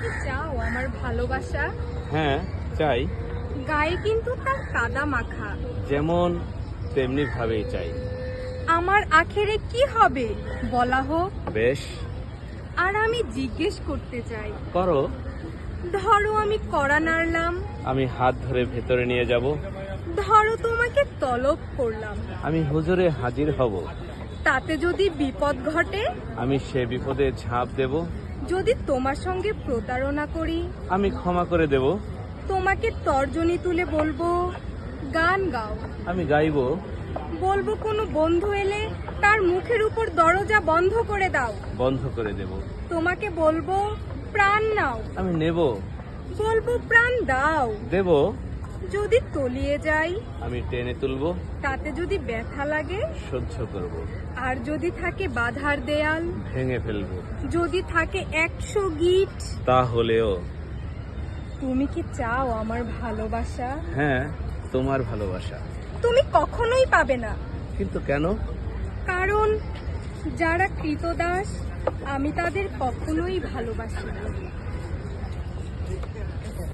কি চাও আমার ভালোবাসা? হ্যাঁ চাই, গায়ে কিন্তু তার কাদা মাখা। যেমন তেমনি ভাবেই চাই। আমার আখেরে কি হবে বলা হোক। বেশ, আর আমি জিজ্ঞেস করতে চাই, করো। ধরো আমি কড়া নাড়লাম, আমি হাত ধরে ভেতরে নিয়ে যাব। ধরো তোমাকে তলব করলাম, আমি হুজুরে হাজির হব। তাতে যদি বিপদ ঘটে, আমি সে বিপদে ঝাঁপ দেব। যদি তোমার সঙ্গে প্রতারণা করি, আমি ক্ষমা করে দেব। তোমাকে তর্জনী তুলে বলবো গান গাও। আমি গাইব। বলবো কোনো বন্ধু এলে তার মুখের উপর দরজা বন্ধ করে দাও। বন্ধ করে দেব। তোমাকে বলবো প্রাণ নাও। আমি নেব। বলবো প্রাণ দাও। দেব। যদি তলিয়ে যাই, আমি টেনে তুলব। তাতে যদি ব্যথা লাগে, সহ্য করব। আর যদি থাকে বাধার দেয়াল, ভেঙে ফেলব। যদি থাকে 100 গিট, তাহলেও। তুমি কি চাও আমার ভালোবাসা? হ্যাঁ, তোমার ভালোবাসা। তুমি কখনোই পাবে না, কিন্তু কেন? কারণ যারা কৃতদাস আমি তাদের কখনোই ভালোবাসি না।